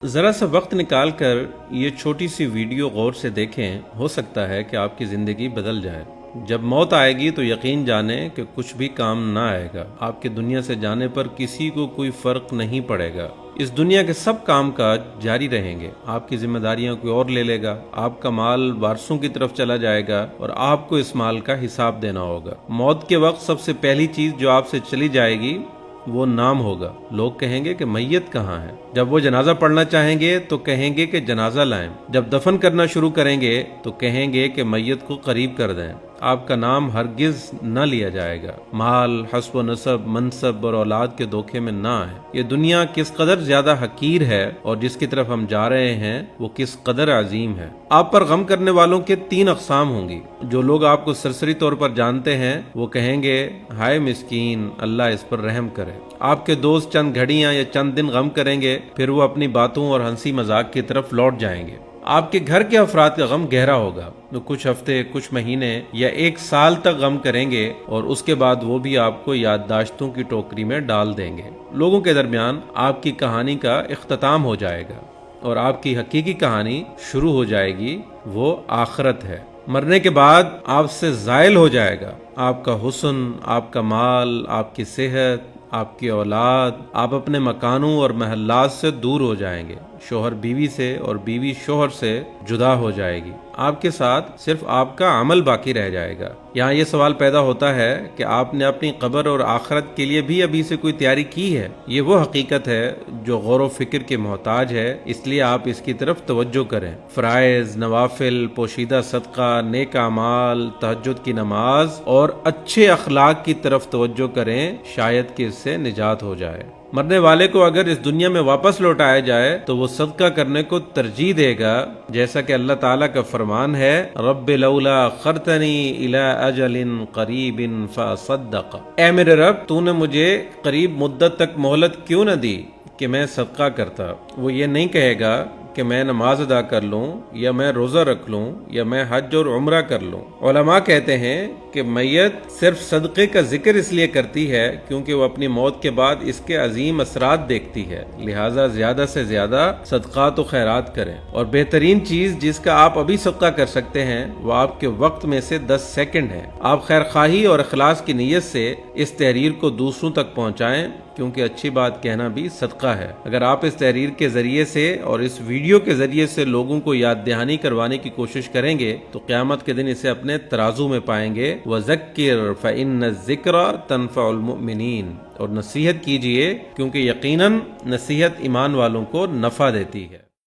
ذرا سا وقت نکال کر یہ چھوٹی سی ویڈیو غور سے دیکھیں، ہو سکتا ہے کہ آپ کی زندگی بدل جائے۔ جب موت آئے گی تو یقین جانیں کہ کچھ بھی کام نہ آئے گا۔ آپ کے دنیا سے جانے پر کسی کو کوئی فرق نہیں پڑے گا۔ اس دنیا کے سب کام کاج جاری رہیں گے۔ آپ کی ذمہ داریاں کوئی اور لے لے گا۔ آپ کا مال وارثوں کی طرف چلا جائے گا اور آپ کو اس مال کا حساب دینا ہوگا۔ موت کے وقت سب سے پہلی چیز جو آپ سے چلی جائے گی وہ نام ہوگا۔ لوگ کہیں گے کہ میت کہاں ہے؟ جب وہ جنازہ پڑھنا چاہیں گے تو کہیں گے کہ جنازہ لائیں۔ جب دفن کرنا شروع کریں گے تو کہیں گے کہ میت کو قریب کر دیں۔ آپ کا نام ہرگز نہ لیا جائے گا۔ مال، حسب و نسب، منصب اور اولاد کے دھوکے میں نہ آئیں۔ یہ دنیا کس قدر زیادہ حقیر ہے اور جس کی طرف ہم جا رہے ہیں وہ کس قدر عظیم ہے۔ آپ پر غم کرنے والوں کے 3 اقسام ہوں گی۔ جو لوگ آپ کو سرسری طور پر جانتے ہیں وہ کہیں گے ہائے مسکین، اللہ اس پر رحم کرے۔ آپ کے دوست چند گھڑیاں یا چند دن غم کریں گے، پھر وہ اپنی باتوں اور ہنسی مذاق کی طرف لوٹ جائیں گے۔ آپ کے گھر کے افراد کا غم گہرا ہوگا، وہ کچھ ہفتے، کچھ مہینے یا 1 سال تک غم کریں گے اور اس کے بعد وہ بھی آپ کو یادداشتوں کی ٹوکری میں ڈال دیں گے۔ لوگوں کے درمیان آپ کی کہانی کا اختتام ہو جائے گا اور آپ کی حقیقی کہانی شروع ہو جائے گی، وہ آخرت ہے۔ مرنے کے بعد آپ سے زائل ہو جائے گا آپ کا حسن، آپ کا مال، آپ کی صحت، آپ کی اولاد۔ آپ اپنے مکانوں اور محلات سے دور ہو جائیں گے۔ شوہر بیوی سے اور بیوی شوہر سے جدا ہو جائے گی۔ آپ کے ساتھ صرف آپ کا عمل باقی رہ جائے گا۔ یہاں یہ سوال پیدا ہوتا ہے کہ آپ نے اپنی قبر اور آخرت کے لیے بھی ابھی سے کوئی تیاری کی ہے؟ یہ وہ حقیقت ہے جو غور و فکر کے محتاج ہے، اس لیے آپ اس کی طرف توجہ کریں۔ فرائض، نوافل، پوشیدہ صدقہ، نیک اعمال، تہجد کی نماز اور اچھے اخلاق کی طرف توجہ کریں، شاید کہ اس سے نجات ہو جائے۔ مرنے والے کو اگر اس دنیا میں واپس لوٹایا جائے تو وہ صدقہ کرنے کو ترجیح دے گا، جیسا کہ اللہ تعالیٰ کا فرمان ہے رب لولا اخرتنی الی اجل قریب فاصدق۔ اے میرے رب، تو نے مجھے قریب مدت تک مہلت کیوں نہ دی کہ میں صدقہ کرتا؟ وہ یہ نہیں کہے گا کہ میں نماز ادا کر لوں یا میں روزہ رکھ لوں یا میں حج اور عمرہ کر لوں۔ علماء کہتے ہیں کہ میت صرف صدقے کا ذکر اس لیے کرتی ہے کیونکہ وہ اپنی موت کے بعد اس کے عظیم اثرات دیکھتی ہے، لہٰذا زیادہ سے زیادہ صدقات و خیرات کریں۔ اور بہترین چیز جس کا آپ ابھی صدقہ کر سکتے ہیں وہ آپ کے وقت میں سے 10 سیکنڈ ہے۔ آپ خیر خواہی اور اخلاص کی نیت سے اس تحریر کو دوسروں تک پہنچائیں، کیونکہ اچھی بات کہنا بھی صدقہ ہے۔ اگر آپ اس تحریر کے ذریعے سے اور اس ویڈیو کے ذریعے سے لوگوں کو یاد دہانی کروانے کی کوشش کریں گے تو قیامت کے دن اسے اپنے ترازو میں پائیں گے۔ وَذَكِّرْ فَإِنَّ الذِّكْرَىٰ تَنفَعُ الْمُؤْمِنِينَ، اور نصیحت کیجئے کیونکہ یقیناً نصیحت ایمان والوں کو نفع دیتی ہے۔